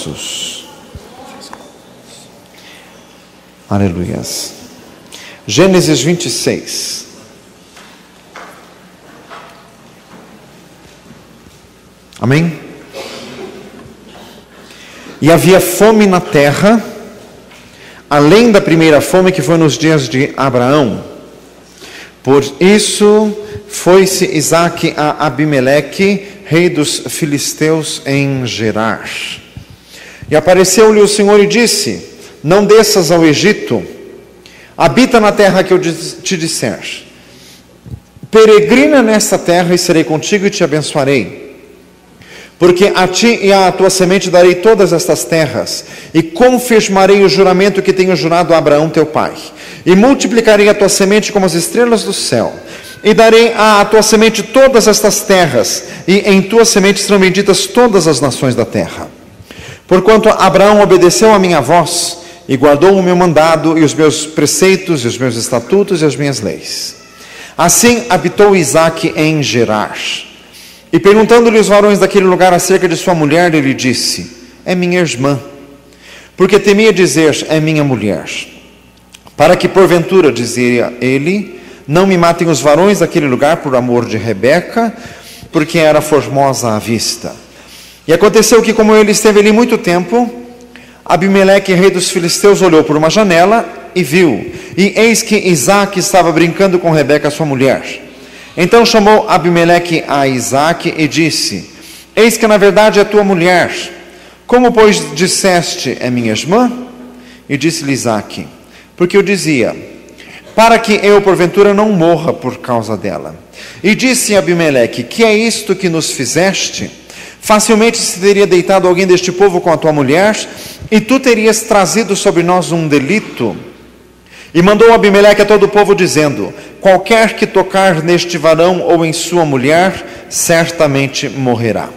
Jesus. Aleluias. Gênesis 26. Amém? E havia fome na terra, além da primeira fome que foi nos dias de Abraão. Por isso foi-se Isaque a Abimeleque, rei dos filisteus, em Gerar. E apareceu-lhe o Senhor e disse: não desças ao Egito, habita na terra que eu te disser. Peregrina nesta terra e serei contigo e te abençoarei. Porque a ti e à tua semente darei todas estas terras, e confirmarei o juramento que tenho jurado a Abraão teu pai. E multiplicarei a tua semente como as estrelas do céu. E darei à tua semente todas estas terras, e em tua semente serão benditas todas as nações da terra. Porquanto Abraão obedeceu a minha voz, e guardou o meu mandado, e os meus preceitos, e os meus estatutos, e as minhas leis. Assim habitou Isaque em Gerar. E perguntando-lhe os varões daquele lugar acerca de sua mulher, ele disse: é minha irmã. Porque temia dizer: é minha mulher. Para que porventura, dizia ele, não me matem os varões daquele lugar por amor de Rebeca, porque era formosa à vista. E aconteceu que, como ele esteve ali muito tempo, Abimeleque, rei dos filisteus, olhou por uma janela e viu, e eis que Isaque estava brincando com Rebeca, sua mulher. Então chamou Abimeleque a Isaque e disse: eis que na verdade é tua mulher. Como, pois, disseste: é minha irmã? E disse-lhe Isaque: porque eu dizia, para que eu porventura não morra por causa dela. E disse Abimeleque: que é isto que nos fizeste? Facilmente se teria deitado alguém deste povo com a tua mulher, e tu terias trazido sobre nós um delito. E mandou Abimeleque a todo o povo, dizendo: qualquer que tocar neste varão ou em sua mulher, certamente morrerá.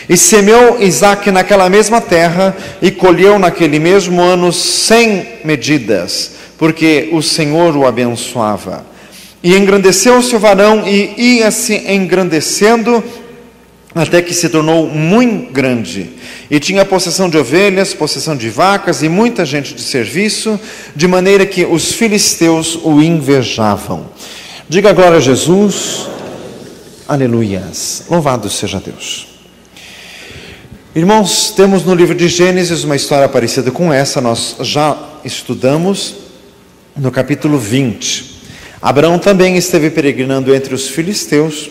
E semeou Isaque naquela mesma terra, e colheu naquele mesmo ano 100 medidas, porque o Senhor o abençoava. E engrandeceu-se o varão, e ia-se engrandecendo, até que se tornou muito grande, e tinha possessão de ovelhas, possessão de vacas, e muita gente de serviço, de maneira que os filisteus o invejavam. Diga glória a Jesus. Aleluias. Louvado seja Deus. Irmãos, temos no livro de Gênesis uma história parecida com essa, nós já estudamos no capítulo 20. Abraão também esteve peregrinando entre os filisteus.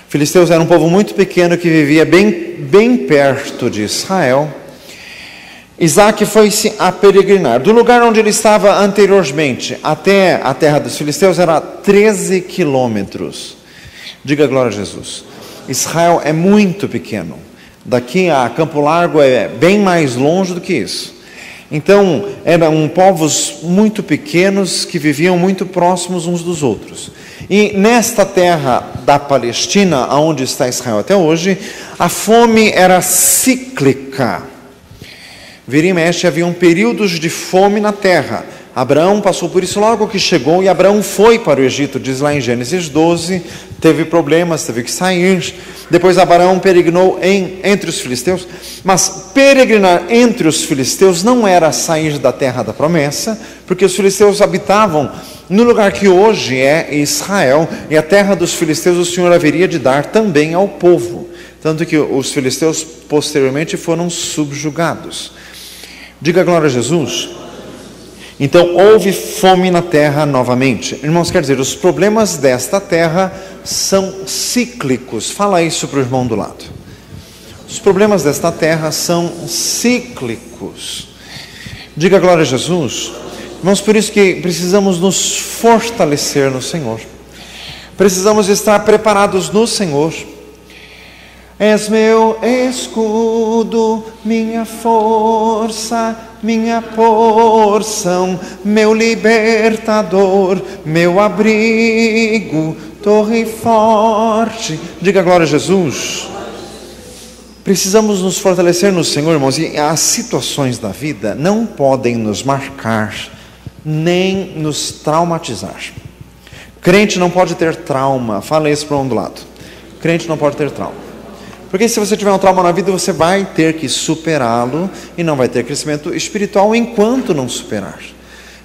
Filisteus era um povo muito pequeno que vivia bem perto de Israel. Isaque foi-se a peregrinar. Do lugar onde ele estava anteriormente até a terra dos filisteus era 13 quilômetros. Diga glória a Jesus. Israel é muito pequeno. Daqui a Campo Largo é bem mais longe do que isso. Então, eram povos muito pequenos que viviam muito próximos uns dos outros. E nesta terra da Palestina, onde está Israel até hoje, a fome era cíclica. Vira e mexe, haviam períodos de fome na terra. Abraão passou por isso logo que chegou, e Abraão foi para o Egito, diz lá em Gênesis 12, teve problemas, teve que sair. Depois Abraão peregrinou entre os filisteus, mas peregrinar entre os filisteus não era sair da terra da promessa, porque os filisteus habitavam no lugar que hoje é Israel, e a terra dos filisteus o Senhor haveria de dar também ao povo, tanto que os filisteus posteriormente foram subjugados. Diga glória a Jesus. Então houve fome na terra novamente. Irmãos, quer dizer, os problemas desta terra são cíclicos. Fala isso para o irmão do lado. Os problemas desta terra são cíclicos. Diga glória a Jesus. Irmãos, por isso que precisamos nos fortalecer no Senhor. Precisamos estar preparados no Senhor. És meu escudo, minha força, minha porção, meu libertador, meu abrigo, torre forte. Diga glória a Jesus. Precisamos nos fortalecer no Senhor, irmãos, e as situações da vida não podem nos marcar, nem nos traumatizar. Crente não pode ter trauma. Fala isso para um do lado. Crente não pode ter trauma. Porque se você tiver um trauma na vida, você vai ter que superá-lo e não vai ter crescimento espiritual enquanto não superar.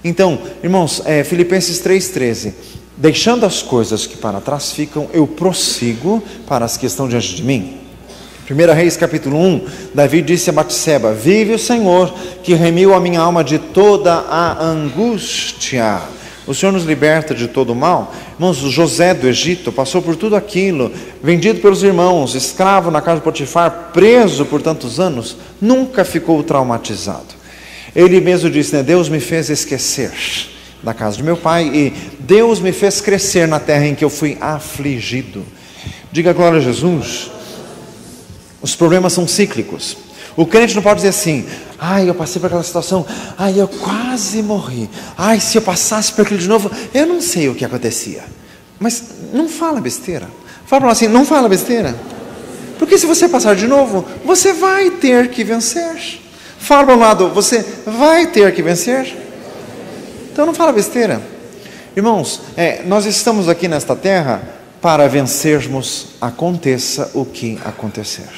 Então, irmãos, Filipenses 3,13, deixando as coisas que para trás ficam, eu prossigo para as que estão diante de mim. 1 Reis capítulo 1, Davi disse a Batseba: vive o Senhor, que remiu a minha alma de toda a angústia. O Senhor nos liberta de todo o mal. Irmãos, José do Egito passou por tudo aquilo, vendido pelos irmãos, escravo na casa de Potifar, preso por tantos anos, nunca ficou traumatizado. Ele mesmo disse, né, Deus me fez esquecer da casa de meu pai e Deus me fez crescer na terra em que eu fui afligido. Diga glória a Jesus. Os problemas são cíclicos. O crente não pode dizer assim: ai, eu passei por aquela situação, ai, eu quase morri, ai, se eu passasse por aquilo de novo, eu não sei o que acontecia. Mas não fala besteira. Fala assim, não fala besteira. Porque se você passar de novo, você vai ter que vencer. Fala para um lado, você vai ter que vencer. Então não fala besteira. Irmãos, nós estamos aqui nesta terra para vencermos, aconteça o que acontecer.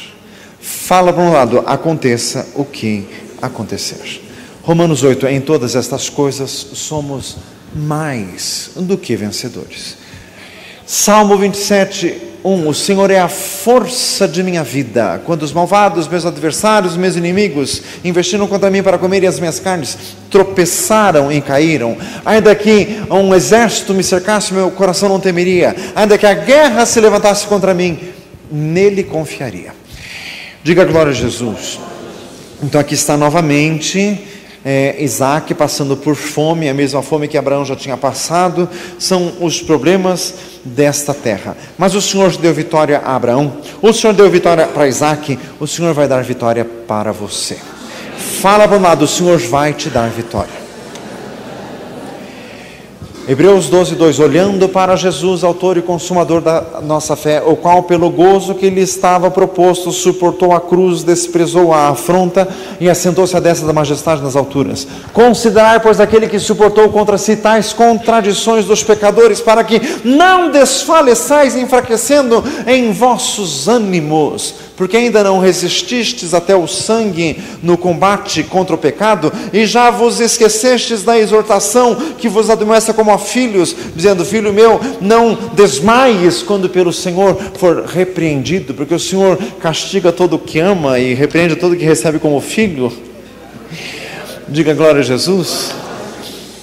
Fala para um lado, aconteça o que acontecer. Romanos 8, em todas estas coisas somos mais do que vencedores. Salmo 27, 1, o Senhor é a força de minha vida. Quando os malvados, meus adversários, meus inimigos, investiram contra mim para comerem as minhas carnes, tropeçaram e caíram. Ainda que um exército me cercasse, meu coração não temeria. Ainda que a guerra se levantasse contra mim, nele confiaria. Diga glória a Jesus. Então aqui está novamente Isaac passando por fome, a mesma fome que Abraão já tinha passado. São os problemas desta terra. Mas o Senhor deu vitória a Abraão, o Senhor deu vitória para Isaac, o Senhor vai dar vitória para você. Fala para o lado, o Senhor vai te dar vitória. Hebreus 12, 2, olhando para Jesus, autor e consumador da nossa fé, o qual pelo gozo que lhe estava proposto, suportou a cruz, desprezou a afronta e assentou-se à destra da majestade nas alturas. Considerai, pois, aquele que suportou contra si tais contradições dos pecadores, para que não desfaleçais enfraquecendo em vossos ânimos, porque ainda não resististes até o sangue no combate contra o pecado, e já vos esquecestes da exortação que vos admoesta como a filhos, dizendo, filho meu, não desmaies quando pelo Senhor for repreendido, porque o Senhor castiga todo o que ama e repreende todo o que recebe como filho. Diga glória a Jesus.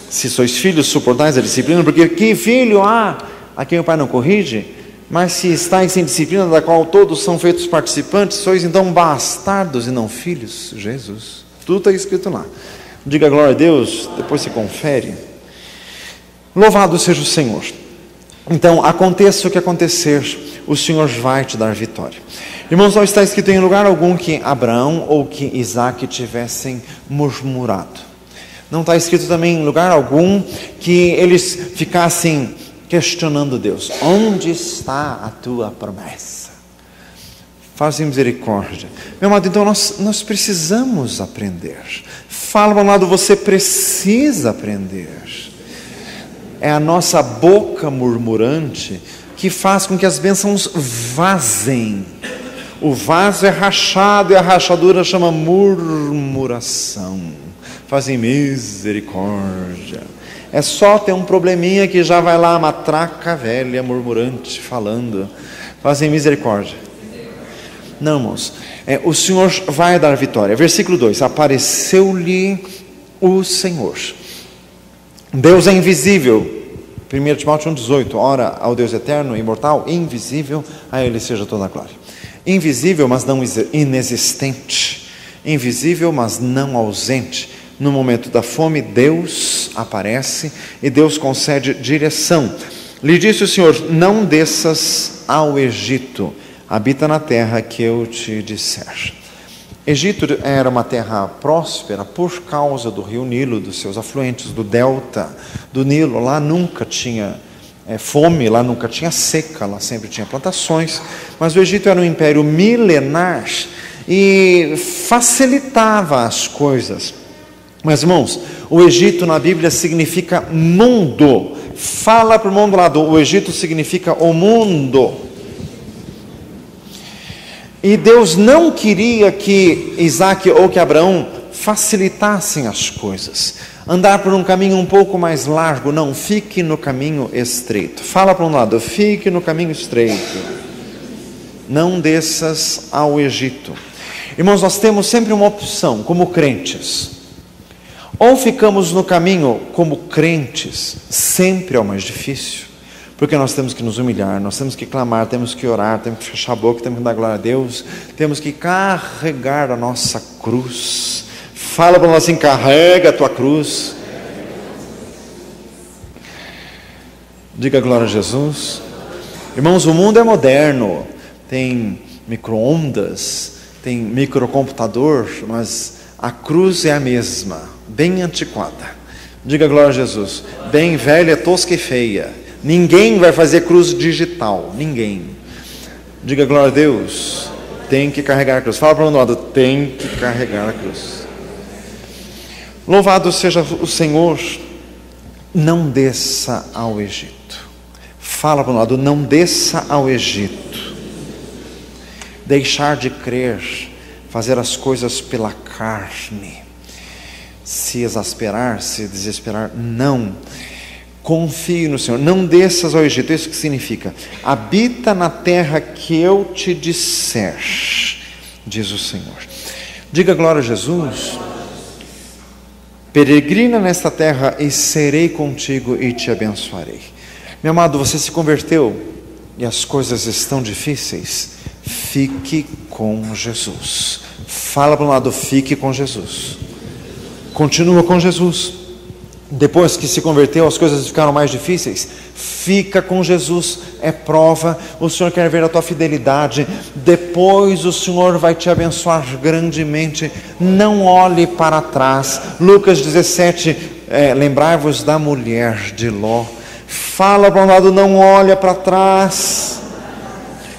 Se sois filhos, suportais a disciplina, porque que filho há a quem o pai não corrige? Mas se estáis sem disciplina, da qual todos são feitos participantes, sois então bastardos e não filhos. Jesus, tudo está escrito lá. Diga glória a Deus, depois se confere. Louvado seja o Senhor. Então, aconteça o que acontecer, o Senhor vai te dar vitória. Irmãos, não está escrito em lugar algum que Abraão ou que Isaac tivessem murmurado. Não está escrito também em lugar algum que eles ficassem questionando Deus. Onde está a tua promessa? Faz misericórdia. Meu amado, então nós precisamos aprender. Fala para um lado, você precisa aprender. É a nossa boca murmurante que faz com que as bênçãos vazem. O vaso é rachado e a rachadura chama murmuração. Fazem misericórdia. É só ter um probleminha que já vai lá a matraca velha murmurante falando. Fazem misericórdia. Não, irmãos, o Senhor vai dar vitória. Versículo 2, apareceu-lhe o Senhor. Deus é invisível. 1 Timóteo 1,18, ora ao Deus eterno, imortal, invisível, a Ele seja toda a glória. Invisível, mas não inexistente. Invisível, mas não ausente. No momento da fome, Deus aparece e Deus concede direção. Lhe disse o Senhor, não desças ao Egito, habita na terra que eu te disser. Egito era uma terra próspera por causa do rio Nilo, dos seus afluentes, do delta do Nilo. Lá nunca tinha fome, lá nunca tinha seca, lá sempre tinha plantações. Mas o Egito era um império milenar e facilitava as coisas. Mas irmãos, o Egito na Bíblia significa mundo. Fala para o mundo lá, o Egito significa o mundo. E Deus não queria que Isaac ou que Abraão facilitassem as coisas. Andar por um caminho um pouco mais largo, não, fique no caminho estreito. Fala para um lado, fique no caminho estreito. Não desças ao Egito. Irmãos, nós temos sempre uma opção como crentes. Ou ficamos no caminho como crentes, sempre é o mais difícil, porque nós temos que nos humilhar, nós temos que clamar, temos que orar, temos que fechar a boca, temos que dar glória a Deus, temos que carregar a nossa cruz. Fala para nós assim, carrega a tua cruz. Diga glória a Jesus. Irmãos, o mundo é moderno, tem micro-ondas, tem microcomputador, mas a cruz é a mesma, bem antiquada. Diga glória a Jesus. Bem velha, tosca e feia. Ninguém vai fazer cruz digital, ninguém. Diga glória a Deus. Tem que carregar a cruz. Fala para o lado, tem que carregar a cruz. Louvado seja o Senhor. Não desça ao Egito. Fala para o lado, não desça ao Egito. Deixar de crer, fazer as coisas pela carne, se exasperar, se desesperar, não. Confie no Senhor, não desças ao Egito. Isso que significa? Habita na terra que eu te disser, diz o Senhor. Diga glória a Jesus. Peregrina nesta terra e serei contigo e te abençoarei. Meu amado, você se converteu e as coisas estão difíceis. Fique com Jesus. Fala para um lado, fique com Jesus. Continua com Jesus. Depois que se converteu, as coisas ficaram mais difíceis. Fica com Jesus, é prova. O Senhor quer ver a tua fidelidade. Depois o Senhor vai te abençoar grandemente. Não olhe para trás. Lucas 17, lembrai-vos da mulher de Ló. Fala para um lado, não olha para trás.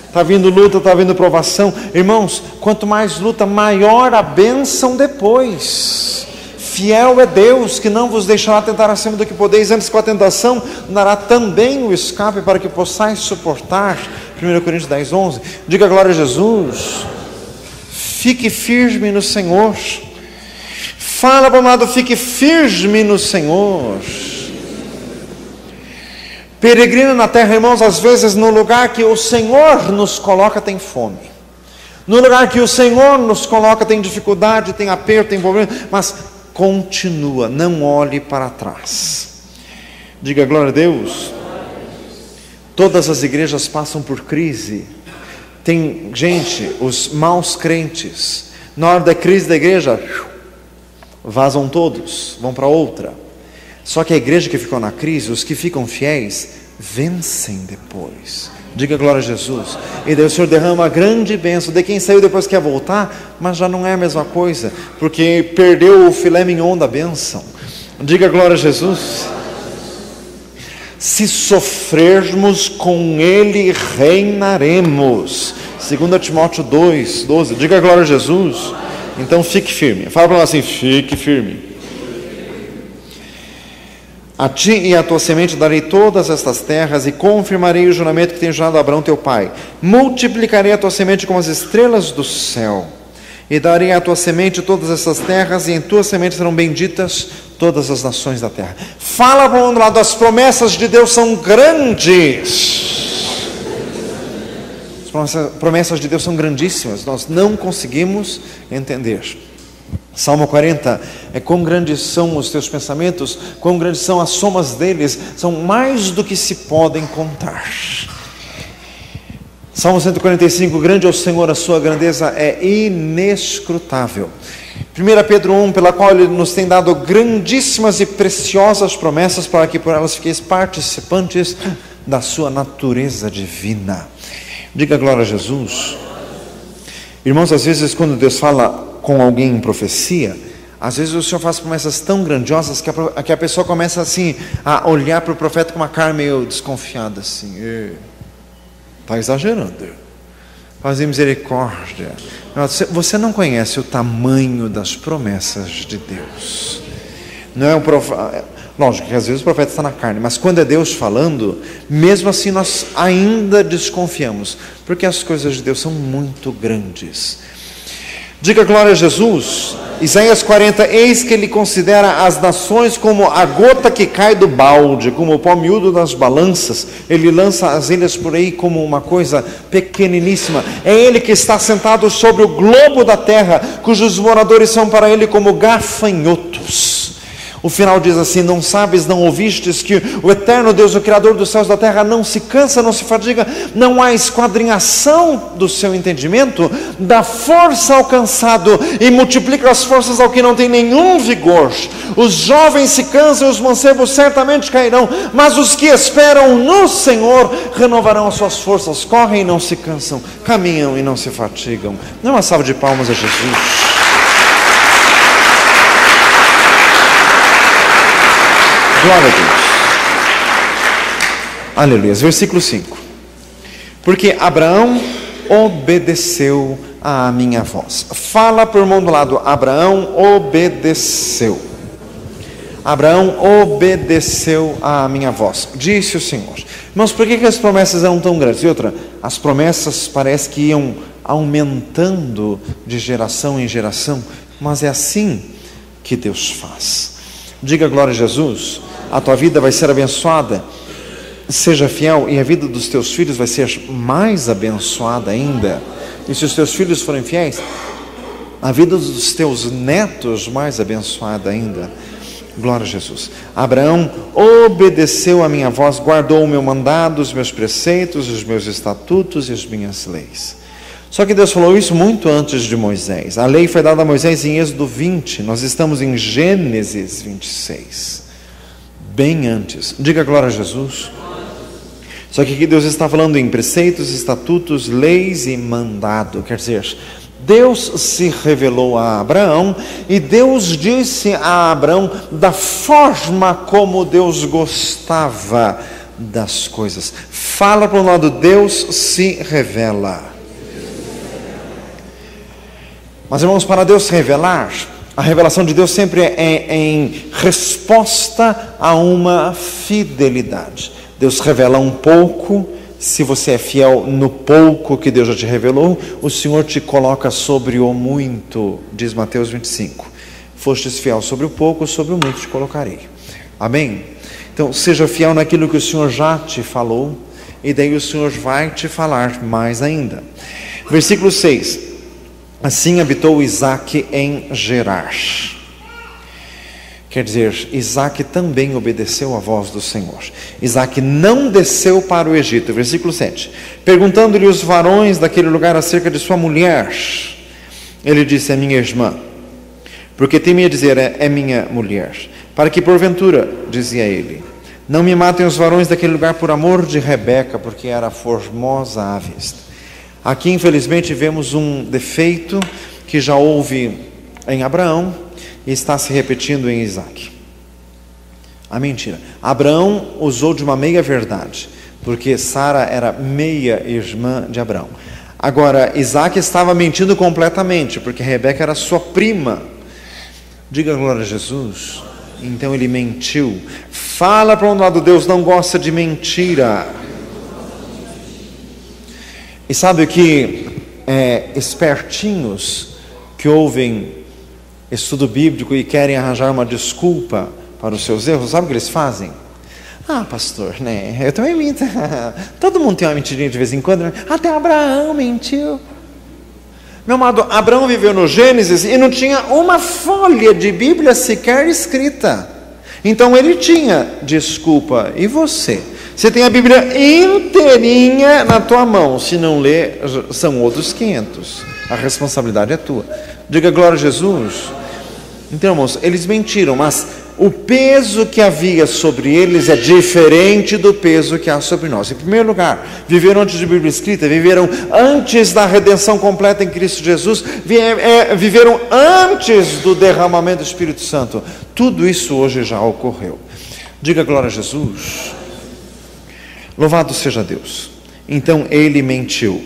Está vindo luta, está vindo provação. Irmãos, quanto mais luta, maior a bênção depois. Fiel é Deus, que não vos deixará tentar acima do que podeis, antes com a tentação dará também o escape para que possais suportar. 1 Coríntios 10, 11. Diga glória a Jesus. Fique firme no Senhor. Fala para o lado, fique firme no Senhor. Peregrina na terra, irmãos, às vezes no lugar que o Senhor nos coloca tem fome. No lugar que o Senhor nos coloca tem dificuldade, tem aperto, tem problema, mas continua, não olhe para trás. Diga glória a Deus. Todas as igrejas passam por crise. Tem gente, os maus crentes, na hora da crise da igreja, vazam todos, vão para outra. Só que a igreja que ficou na crise, os que ficam fiéis, vencem depois. Diga glória a Jesus. E daí o Senhor derrama a grande bênção. De quem saiu depois quer voltar, mas já não é a mesma coisa, porque perdeu o filé mignon da bênção. Diga glória a Jesus. Se sofrermos com Ele, reinaremos. 2 Timóteo 2, 12. Diga glória a Jesus. Então fique firme. Fala para nós assim, fique firme. A ti e à tua semente darei todas estas terras e confirmarei o juramento que tenho jurado a Abraão teu pai. Multiplicarei a tua semente como as estrelas do céu e darei à tua semente todas estas terras e em tua semente serão benditas todas as nações da terra. Fala para um lado, as promessas de Deus são grandes. As promessas de Deus são grandíssimas, nós não conseguimos entender. Salmo 40, quão grandes são os teus pensamentos, quão grandes são as somas deles, são mais do que se podem contar. Salmo 145, grande é o Senhor, a sua grandeza é inescrutável. 1 Pedro 1, pela qual Ele nos tem dado grandíssimas e preciosas promessas, para que por elas fiqueis participantes da sua natureza divina. Diga glória a Jesus. Irmãos, às vezes quando Deus fala com alguém em profecia, às vezes o Senhor faz promessas tão grandiosas que a pessoa começa assim a olhar para o profeta com uma cara meio desconfiada assim, está exagerando, fazer misericórdia. Você não conhece o tamanho das promessas de Deus. Não é Lógico que às vezes o profeta está na carne, mas quando é Deus falando, mesmo assim nós ainda desconfiamos, porque as coisas de Deus são muito grandes. Diga glória a Jesus. Isaías 40, eis que ele considera as nações como a gota que cai do balde, como o pó miúdo das balanças. Ele lança as ilhas por aí como uma coisa pequeniníssima. É ele que está sentado sobre o globo da terra, cujos moradores são para ele como gafanhotos. O final diz assim: não sabes, não ouvistes que o eterno Deus, o Criador dos céus e da terra, não se cansa, não se fadiga, não há esquadrinhação do seu entendimento, dá força ao cansado e multiplica as forças ao que não tem nenhum vigor. Os jovens se cansam e os mancebos certamente cairão, mas os que esperam no Senhor renovarão as suas forças, correm e não se cansam, caminham e não se fatigam. Dê uma salva de palmas a Jesus. Glória a Deus. Aleluia. Versículo 5. Porque Abraão obedeceu à minha voz. Fala por mão do lado. Abraão obedeceu. Abraão obedeceu à minha voz. Disse o Senhor. Irmãos, por que as promessas eram tão grandes? E outra, as promessas parece que iam aumentando de geração em geração, mas é assim que Deus faz. Diga glória a Jesus. A tua vida vai ser abençoada, seja fiel, e a vida dos teus filhos vai ser mais abençoada ainda. E se os teus filhos forem fiéis, a vida dos teus netos mais abençoada ainda. Glória a Jesus. Abraão obedeceu a minha voz, guardou o meu mandado, os meus preceitos, os meus estatutos e as minhas leis. Só que Deus falou isso muito antes de Moisés. A lei foi dada a Moisés em Êxodo 20, nós estamos em Gênesis 26. Bem antes. Diga glória a Jesus. Só que aqui Deus está falando em preceitos, estatutos, leis e mandado. Quer dizer, Deus se revelou a Abraão e Deus disse a Abraão da forma como Deus gostava das coisas. Fala para o lado, Deus se revela. Mas irmãos, para Deus se revelar, a revelação de Deus sempre é em resposta a uma fidelidade. Deus revela um pouco, se você é fiel no pouco que Deus já te revelou, o Senhor te coloca sobre o muito, diz Mateus 25. Fostes fiel sobre o pouco, sobre o muito te colocarei. Amém? Então, seja fiel naquilo que o Senhor já te falou, e daí o Senhor vai te falar mais ainda. Versículo 6. Assim habitou Isaque em Gerar. Quer dizer, Isaque também obedeceu à voz do Senhor. Isaque não desceu para o Egito. Versículo 7. Perguntando-lhe os varões daquele lugar acerca de sua mulher, ele disse: é minha irmã. Porque temia dizer: é minha mulher. Para que porventura, dizia ele, não me matem os varões daquele lugar por amor de Rebeca, porque era formosa à vista. Aqui, infelizmente, vemos um defeito que já houve em Abraão e está se repetindo em Isaque. A mentira. Abraão usou de uma meia verdade, porque Sara era meia irmã de Abraão. Agora, Isaque estava mentindo completamente, porque Rebeca era sua prima. Diga glória a Jesus. Então ele mentiu. Fala para um lado, Deus não gosta de mentira. E sabe que espertinhos que ouvem estudo bíblico e querem arranjar uma desculpa para os seus erros, sabe o que eles fazem? Ah, pastor, né? Eu também minto. Todo mundo tem uma mentirinha de vez em quando, né? Até Abraão mentiu. Meu amado, Abraão viveu no Gênesis e não tinha uma folha de Bíblia sequer escrita. Então ele tinha desculpa. E você? Você tem a Bíblia inteirinha na tua mão. Se não lê, são outros 500. A responsabilidade é tua. Diga glória a Jesus. Então, irmãos, eles mentiram, mas o peso que havia sobre eles é diferente do peso que há sobre nós. Em primeiro lugar, viveram antes de Bíblia escrita, viveram antes da redenção completa em Cristo Jesus, viveram antes do derramamento do Espírito Santo. Tudo isso hoje já ocorreu. Diga glória a Jesus. Louvado seja Deus. Então ele mentiu.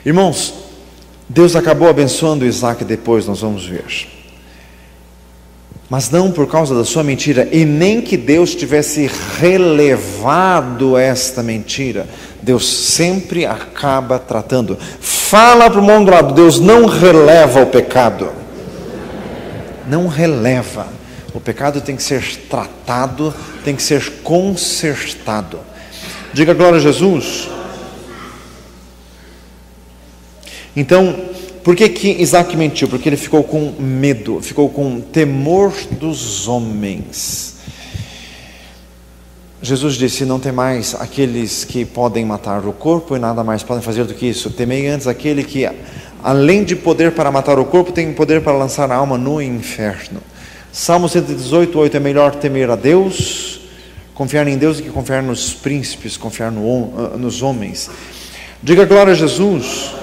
Irmãos, Deus acabou abençoando Isaque depois, nós vamos ver. Mas não por causa da sua mentira, e nem que Deus tivesse relevado esta mentira. Deus sempre acaba tratando. Fala para o mundo do lado, Deus não releva o pecado. Não releva. O pecado tem que ser tratado, tem que ser consertado. Diga glória a Jesus. Então, por que Isaac mentiu? Porque ele ficou com medo, ficou com temor dos homens. Jesus disse: não temais aqueles que podem matar o corpo e nada mais podem fazer do que isso. Temei antes aquele que, além de poder para matar o corpo, tem poder para lançar a alma no inferno. Salmo 118:8: é melhor temer a Deus, confiar em Deus do que confiar nos príncipes, confiar nos homens. Diga glória a Jesus.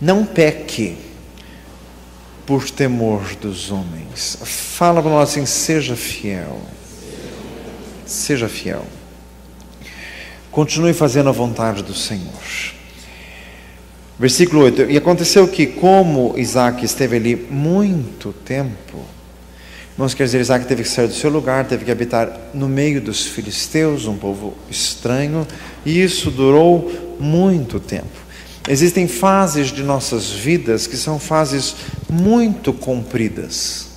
Não peque por temor dos homens. Fala para nós assim: seja fiel. Seja fiel. Continue fazendo a vontade do Senhor. Versículo 8. E aconteceu que, como Isaac esteve ali muito tempo, irmãos, quer dizer, Isaac teve que sair do seu lugar, teve que habitar no meio dos filisteus, um povo estranho, e isso durou muito tempo. Existem fases de nossas vidas que são fases muito compridas,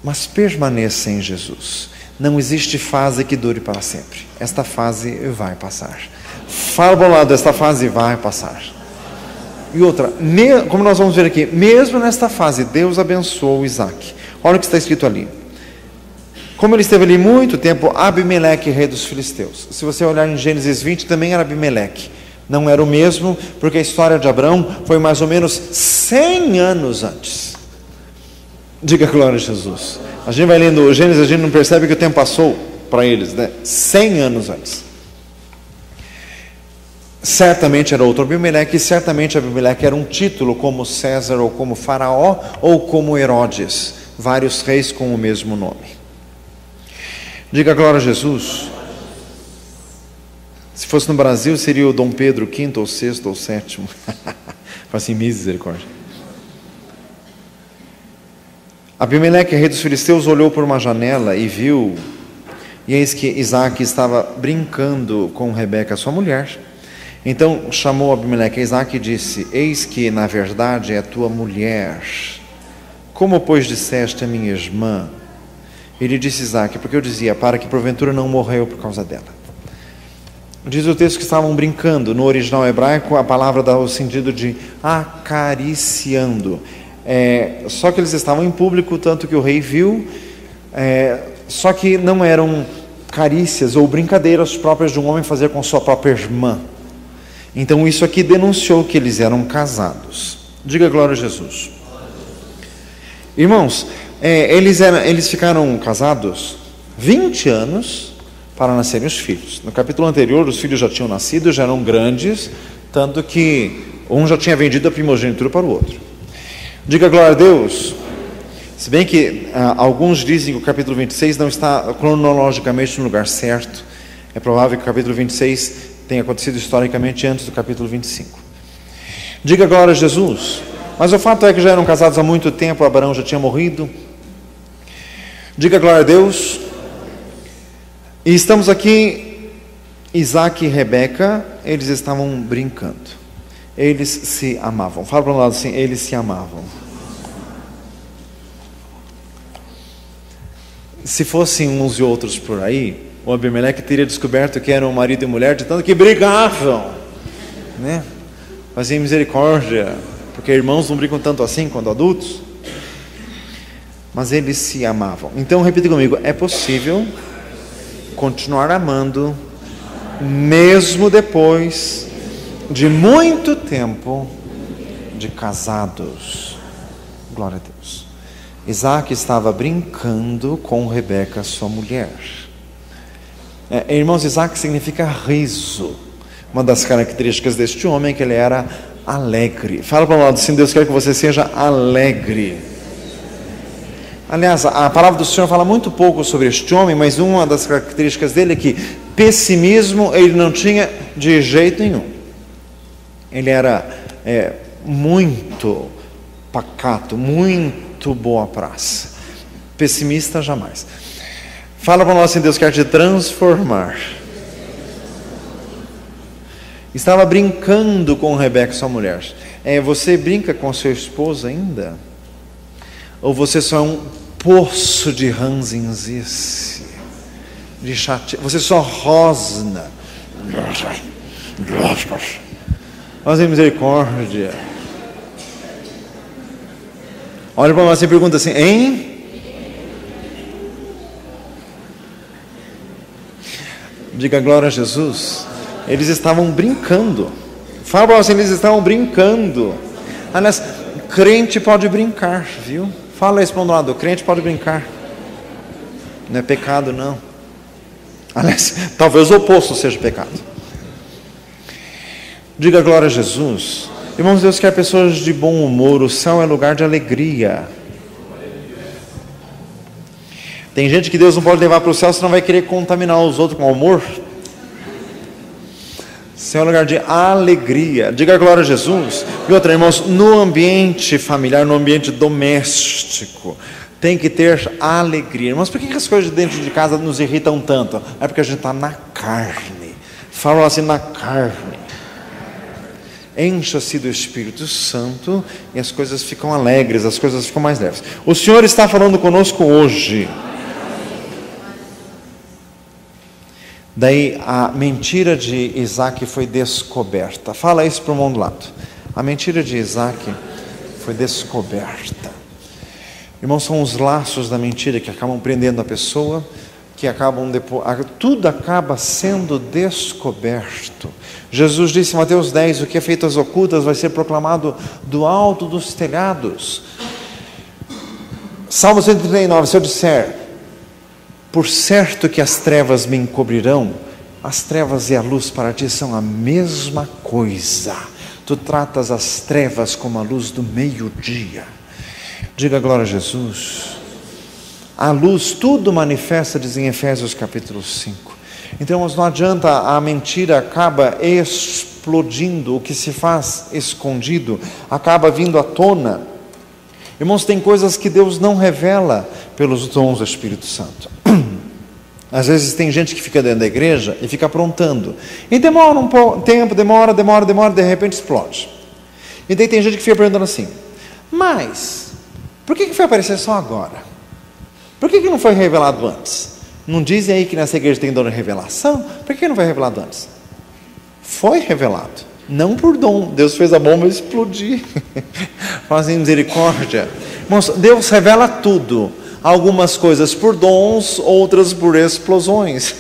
mas permaneça em Jesus. Não existe fase que dure para sempre. Esta fase vai passar. Fala para o lado, esta fase vai passar. E outra, como nós vamos ver aqui, mesmo nesta fase, Deus abençoou Isaac. Olha o que está escrito ali. Como ele esteve ali muito tempo, Abimeleque, rei dos filisteus. Se você olhar em Gênesis 20, também era Abimeleque. Não era o mesmo, porque a história de Abraão foi mais ou menos 100 anos antes. Diga glória a Jesus. A gente vai lendo o Gênesis, a gente não percebe que o tempo passou para eles, né? 100 anos antes. Certamente era outro Abimeleque, e certamente Abimeleque era um título como César, ou como Faraó, ou como Herodes. Vários reis com o mesmo nome. Diga glória a Jesus. Se fosse no Brasil, seria o Dom Pedro V, ou VI, ou VII. Fala assim, misericórdia. Abimeleque, rei dos filisteus, olhou por uma janela e viu, e eis que Isaac estava brincando com Rebeca, sua mulher. Então chamou Abimeleque a Isaac e disse: eis que na verdade é tua mulher. Como pois disseste a minha irmã? Ele disse: Isaac, porque eu dizia, para que porventura não morreu por causa dela. Diz o texto que estavam brincando. No original hebraico, a palavra dá o sentido de acariciando. Só que eles estavam em público, tanto que o rei viu, só que não eram carícias ou brincadeiras próprias de um homem fazer com sua própria irmã. Então isso aqui denunciou que eles eram casados. Diga glória a Jesus. Irmãos, eles ficaram casados 20 anos para nascerem os filhos. No capítulo anterior, os filhos já tinham nascido, já eram grandes, tanto que um já tinha vendido a primogenitura para o outro. Diga glória a Deus. Se bem que alguns dizem que o capítulo 26 não está cronologicamente no lugar certo. É provável que o capítulo 26 tenha acontecido historicamente antes do capítulo 25. Diga glória a Jesus. Mas o fato é que já eram casados há muito tempo, Abraão já tinha morrido. Diga glória a Deus. E estamos aqui, Isaac e Rebeca, eles estavam brincando. Eles se amavam. Fala para um lado assim, eles se amavam. Se fossem uns e outros por aí, o Abimeleque teria descoberto que eram marido e mulher de tanto que brigavam, né? Faziam misericórdia, porque irmãos não brigam tanto assim quando adultos. Mas eles se amavam. Então repita comigo, é possível continuar amando mesmo depois de muito tempo de casados. Glória a Deus. Isaac estava brincando com Rebeca, sua mulher. Irmãos, Isaac significa riso. Uma das características deste homem é que ele era alegre. Fala para o lado assim, Deus quer que você seja alegre. Aliás, a palavra do Senhor fala muito pouco sobre este homem, mas uma das características dele é que pessimismo ele não tinha de jeito nenhum. Ele era muito pacato, muito boa praça. Pessimista jamais. Fala para nós assim: Deus quer te transformar. Estava brincando com Rebeca, sua mulher. Você brinca com a sua esposa ainda? Ou você só é um poço de ranzinzice, de chateação? Você só rosna. Nós temos misericórdia. Olha para nós e pergunta assim: hein? Diga glória a Jesus. Eles estavam brincando. Fala para nós, eles estavam brincando. Aliás, crente pode brincar, viu? Fala isso para um lado: crente pode brincar. Não é pecado, não. Aliás, talvez o oposto seja pecado. Diga glória a Jesus. Irmãos, Deus quer pessoas de bom humor. O céu é lugar de alegria. Tem gente que Deus não pode levar para o céu, senão vai querer contaminar os outros com amor. Céu é lugar de alegria. Diga glória a Jesus. E outra, irmãos, no ambiente familiar, no ambiente doméstico, tem que ter alegria. Irmãos, por que as coisas dentro de casa nos irritam tanto? É porque a gente está na carne. Fala assim: na carne. Encha-se do Espírito Santo e as coisas ficam alegres, as coisas ficam mais leves. O Senhor está falando conosco hoje. Daí a mentira de Isaac foi descoberta. Fala isso para o mundo lado. A mentira de Isaac foi descoberta. Irmãos, são os laços da mentira que acabam prendendo a pessoa, que acabam depois, tudo acaba sendo descoberto. Jesus disse em Mateus 10: o que é feito às ocultas vai ser proclamado do alto dos telhados. Salmo 139: se eu disser, por certo que as trevas me encobrirão, as trevas e a luz para ti são a mesma coisa. Tu tratas as trevas como a luz do meio-dia. Diga glória a Jesus. A luz tudo manifesta, diz em Efésios capítulo 5. Então, não adianta, a mentira acaba explodindo, o que se faz escondido acaba vindo à tona. Irmãos, tem coisas que Deus não revela pelos dons do Espírito Santo. Às vezes tem gente que fica dentro da igreja e fica aprontando. E demora um tempo, demora, de repente explode. E daí tem gente que fica perguntando assim: mas, por que foi aparecer só agora? Por que não foi revelado antes? Não dizem aí que nessa igreja tem dom de revelação? Por que não foi revelado antes? Foi revelado. Não por dom. Deus fez a bomba explodir. Fazem misericórdia. Irmãos, Deus revela tudo. Algumas coisas por dons, outras por explosões.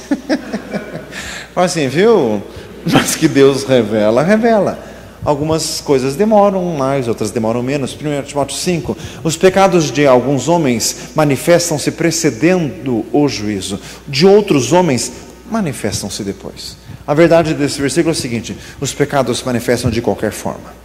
Assim, viu? Mas que Deus revela, revela. Algumas coisas demoram mais, outras demoram menos. 1 Timóteo 5, os pecados de alguns homens manifestam-se precedendo o juízo, de outros homens manifestam-se depois. A verdade desse versículo é o seguinte: os pecados se manifestam de qualquer forma.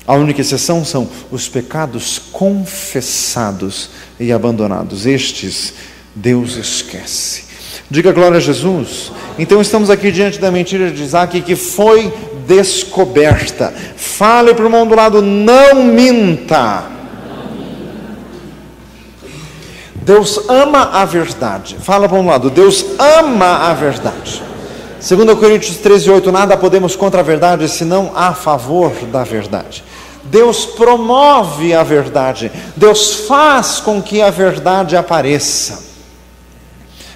A única exceção são os pecados confessados e abandonados. Estes Deus esquece. Diga glória a Jesus. Então estamos aqui diante da mentira de Isaac que foi descoberta. Fale para o irmão do lado: não minta. Deus ama a verdade. Fala para um lado: Deus ama a verdade. 2 Coríntios 13:8, nada podemos contra a verdade, senão a favor da verdade. Deus promove a verdade. Deus faz com que a verdade apareça.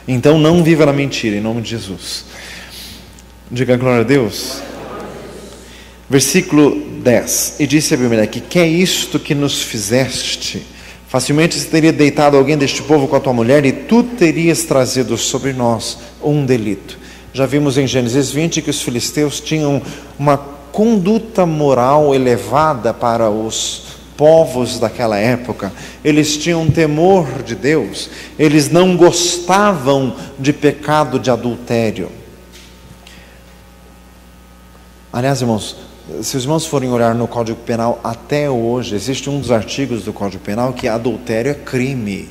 Então não viva na mentira, em nome de Jesus. Diga glória a Deus. Versículo 10. E disse a Abimeleque: que é isto que nos fizeste? Facilmente se teria deitado alguém deste povo com a tua mulher, e tu terias trazido sobre nós um delito. Já vimos em Gênesis 20 que os filisteus tinham uma conduta moral elevada para os povos daquela época. Eles tinham temor de Deus. Eles não gostavam de pecado de adultério. Aliás, irmãos, se os irmãos forem olhar no Código Penal, até hoje, existe um dos artigos do Código Penal que adultério é crime,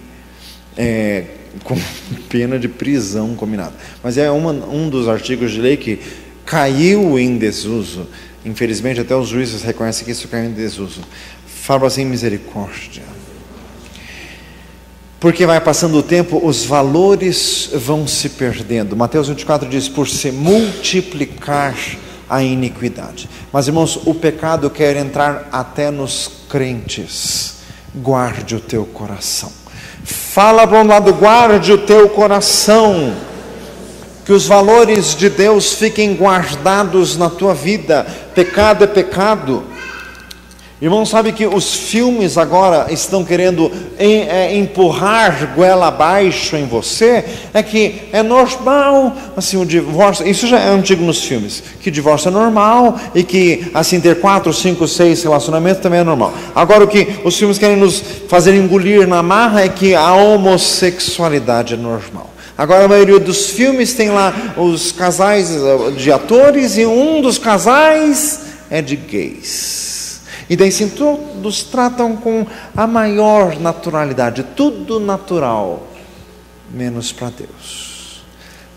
com pena de prisão combinada. Mas é um dos artigos de lei que caiu em desuso. Infelizmente, até os juízes reconhecem que isso caiu em desuso. Fala assim, misericórdia. Porque vai passando o tempo, os valores vão se perdendo. Mateus 24 diz, por se multiplicar a iniquidade. Mas, irmãos, o pecado quer entrar até nos crentes. Guarde o teu coração. Fala para um lado, guarde o teu coração. Que os valores de Deus fiquem guardados na tua vida. Pecado é pecado. Irmão, sabe que os filmes agora estão querendo empurrar goela abaixo em você? É que é normal, assim, o divórcio, isso já é antigo nos filmes, que divórcio é normal e que, assim, ter 4, 5, 6 relacionamentos também é normal. Agora, o que os filmes querem nos fazer engolir na marra é que a homossexualidade é normal. Agora, a maioria dos filmes tem lá os casais de atores e um dos casais é de gays. E daí sim, todos tratam com a maior naturalidade, tudo natural, menos para Deus.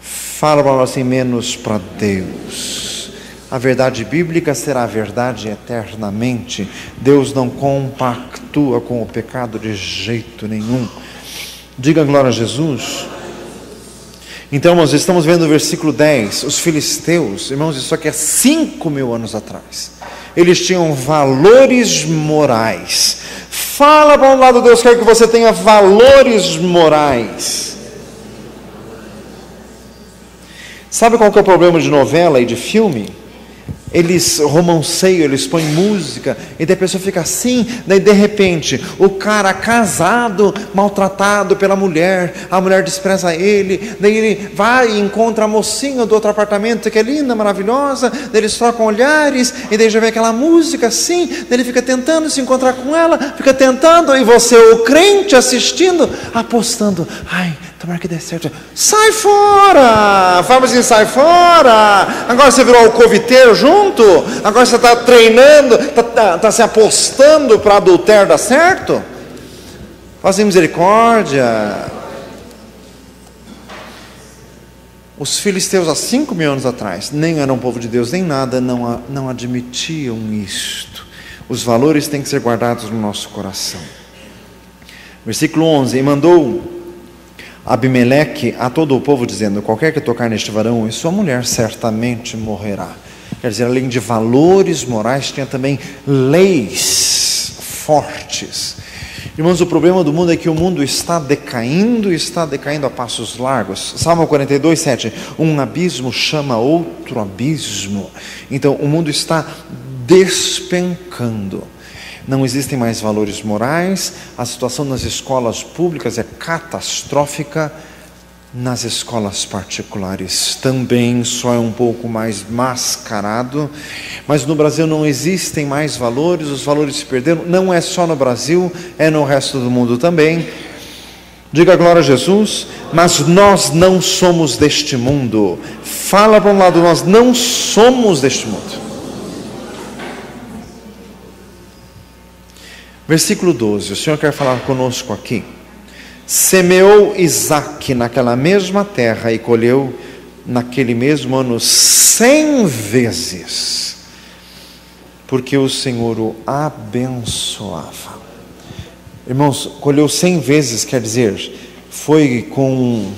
Fala para nós assim, menos para Deus. A verdade bíblica será a verdade eternamente. Deus não compactua com o pecado de jeito nenhum. Diga glória a Jesus. Então, irmãos, estamos vendo o versículo 10, os filisteus, irmãos, isso aqui é 5.000 anos atrás. Eles tinham valores morais. Fala para um lado, Deus quer que você tenha valores morais. Sabe qual que é o problema de novela e de filme? Eles romanceiam, eles põem música, e daí a pessoa fica assim, daí de repente, o cara casado, maltratado pela mulher, a mulher despreza ele, daí ele vai e encontra a mocinha do outro apartamento, que é linda, maravilhosa, daí eles trocam olhares, e daí já vem aquela música assim, daí ele fica tentando se encontrar com ela, fica tentando, e você, o crente, assistindo, apostando, ai, tomara que dê certo, sai fora, fala assim, sai fora, agora você virou alcoviteiro junto, agora você está treinando, está se apostando para adultério dar certo, fazem misericórdia. Os filisteus há 5.000 anos atrás, nem eram povo de Deus nem nada, não admitiam isto. Os valores têm que ser guardados no nosso coração. Versículo 11, e mandou Abimeleque a todo o povo, dizendo, qualquer que tocar neste varão e sua mulher certamente morrerá. Quer dizer, além de valores morais, tinha também leis fortes. Irmãos, o problema do mundo é que o mundo está decaindo a passos largos. Salmo 42, 7, um abismo chama outro abismo. Então, o mundo está despencando. Não existem mais valores morais, a situação nas escolas públicas é catastrófica, nas escolas particulares também só é um pouco mais mascarado, mas no Brasil não existem mais valores, os valores se perderam, não é só no Brasil, é no resto do mundo também. Diga glória a Jesus. Mas nós não somos deste mundo. Fala para um lado, nós não somos deste mundo. Versículo 12, o Senhor quer falar conosco aqui. Semeou Isaque naquela mesma terra e colheu naquele mesmo ano 100 vezes, porque o Senhor o abençoava. Irmãos, colheu 100 vezes, quer dizer, foi com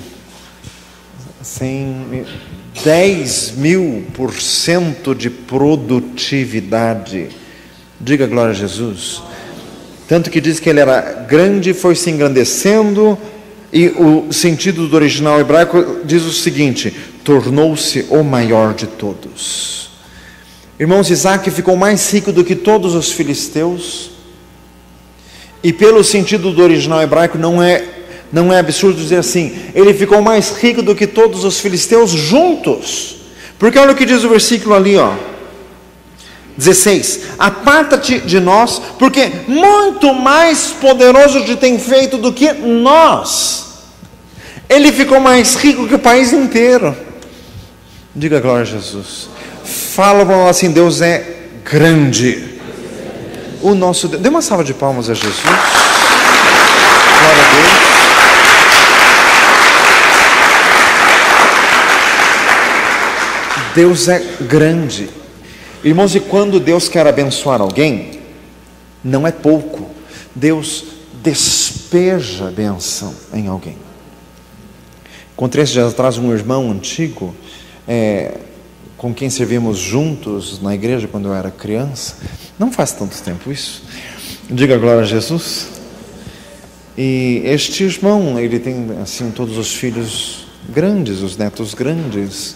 10.000% de produtividade. Diga glória a Jesus. Tanto que diz que ele era grande, foi se engrandecendo, e o sentido do original hebraico diz o seguinte, tornou-se o maior de todos. Irmãos, Isaque ficou mais rico do que todos os filisteus, e pelo sentido do original hebraico não é absurdo dizer assim, ele ficou mais rico do que todos os filisteus juntos, porque olha o que diz o versículo ali, 16, aparta-te de nós, porque muito mais poderoso te tem feito do que nós. Ele ficou mais rico que o país inteiro. Diga glória a Jesus. Fala para nós assim, Deus é grande. O nosso Deus, dê uma salva de palmas a Jesus. Glória a Deus. Deus é grande. Irmãos, e quando Deus quer abençoar alguém, não é pouco. Deus despeja a bênção em alguém. Com 3 dias atrás, um irmão antigo, com quem servimos juntos na igreja quando eu era criança, não faz tanto tempo isso, diga glória a Jesus. E este irmão, ele tem assim todos os filhos grandes, os netos grandes,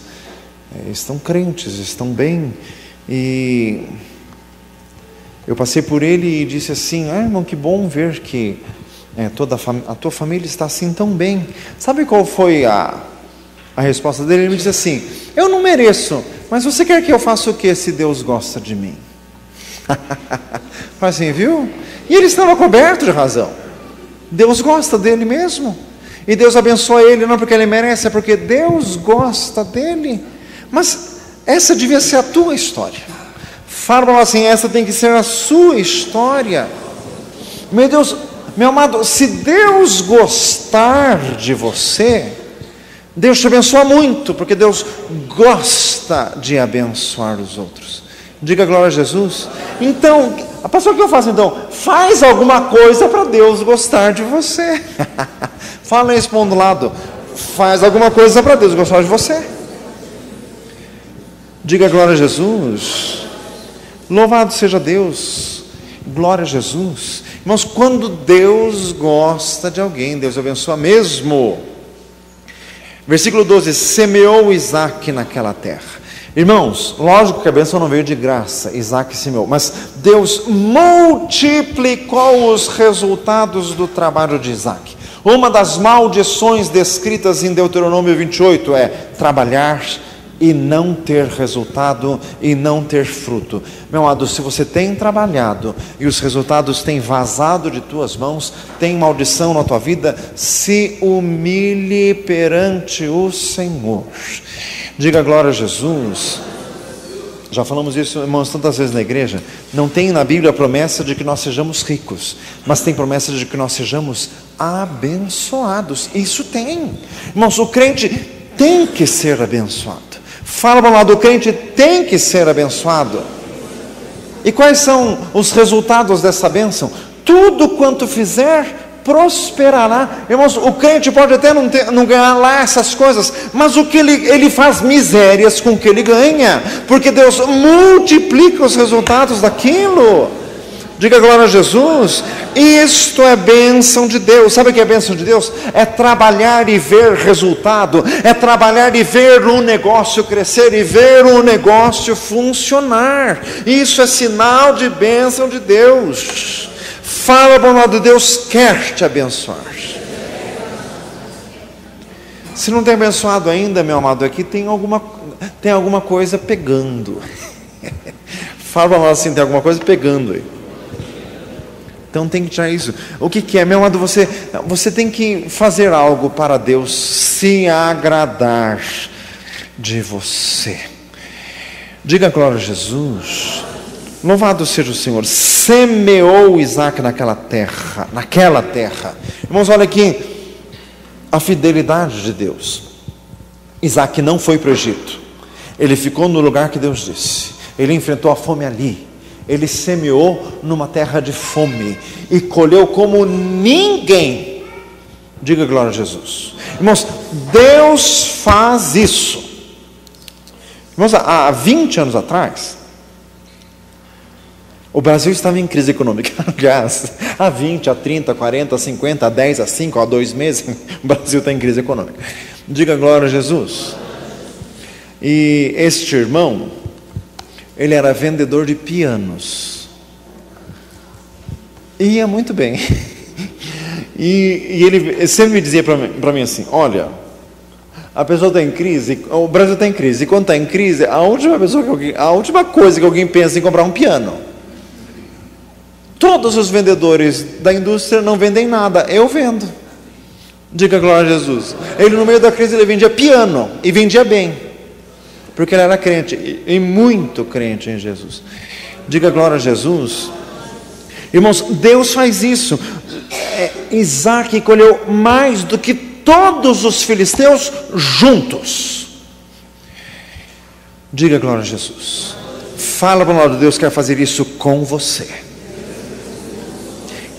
estão crentes, estão bem. E eu passei por ele e disse assim: irmão, que bom ver que a tua família está assim tão bem. Sabe qual foi a resposta dele? Ele me disse assim: eu não mereço, mas você quer que eu faça o que se Deus gosta de mim? Faz assim, viu? E ele estava coberto de razão. Deus gosta dele mesmo. E Deus abençoa ele, não porque ele merece, é porque Deus gosta dele. Mas essa devia ser a tua história. Fala assim, essa tem que ser a sua história. Meu Deus, meu amado, se Deus gostar de você, Deus te abençoa muito, porque Deus gosta de abençoar os outros. Diga glória a Jesus. Então, pastor, o que eu faço então? Faz alguma coisa para Deus gostar de você. Fala isso para um do lado. Faz alguma coisa para Deus gostar de você. Diga glória a Jesus. Louvado seja Deus. Glória a Jesus. Irmãos, quando Deus gosta de alguém, Deus abençoa mesmo. Versículo 12: semeou Isaac naquela terra. Irmãos, lógico que a bênção não veio de graça, Isaac semeou, mas Deus multiplicou os resultados do trabalho de Isaac. Uma das maldições descritas em Deuteronômio 28 é trabalhar e não ter resultado e não ter fruto. Meu amado, se você tem trabalhado e os resultados têm vazado de tuas mãos, tem maldição na tua vida, se humilhe perante o Senhor. Diga glória a Jesus. Já falamos isso, irmãos, tantas vezes na igreja. Não tem na Bíblia a promessa de que nós sejamos ricos, mas tem promessa de que nós sejamos abençoados. Isso tem. Irmãos, o crente tem que ser abençoado. Fala para lá, do crente tem que ser abençoado. E quais são os resultados dessa bênção? Tudo quanto fizer prosperará. Irmãos, o crente pode até não ganhar lá essas coisas, mas o que ele faz misérias com o que ele ganha, porque Deus multiplica os resultados daquilo. Diga glória a Jesus. Isto é bênção de Deus. Sabe o que é bênção de Deus? É trabalhar e ver resultado, é trabalhar e ver o negócio crescer e ver o negócio funcionar. Isso é sinal de bênção de Deus. Fala para o lado, Deus quer te abençoar. Se não tem abençoado ainda, meu amado, aqui tem alguma coisa pegando. Fala para nós assim, tem alguma coisa pegando aí. Então tem que tirar isso. O que é, meu amado? Você tem que fazer algo para Deus se agradar de você. Diga glória a Jesus. Louvado seja o Senhor. Semeou Isaac naquela terra. Irmãos, olha aqui a fidelidade de Deus. Isaac não foi para o Egito. Ele ficou no lugar que Deus disse. Ele enfrentou a fome ali. Ele semeou numa terra de fome e colheu como ninguém. Diga glória a Jesus. Irmãos, Deus faz isso. Irmãos, há 20 anos atrás, o Brasil estava em crise econômica. Aliás, há 20, há 30, 40, 50, há 10, há 5, há 2 meses, o Brasil está em crise econômica. Diga glória a Jesus. E este irmão, ele era vendedor de pianos. Ia muito bem. E ele sempre me dizia para mim assim: olha, a pessoa está em crise, o Brasil está em crise, e quando está em crise, a última coisa que alguém pensa em comprar um piano. Todos os vendedores da indústria não vendem nada, eu vendo. Diga glória a Jesus. Ele, no meio da crise, ele vendia piano, e vendia bem, porque ele era crente, e muito crente em Jesus. Diga glória a Jesus. Irmãos, Deus faz isso. Isaac colheu mais do que todos os filisteus juntos. Diga glória a Jesus. Fala para o lado, Deus quer fazer isso com você.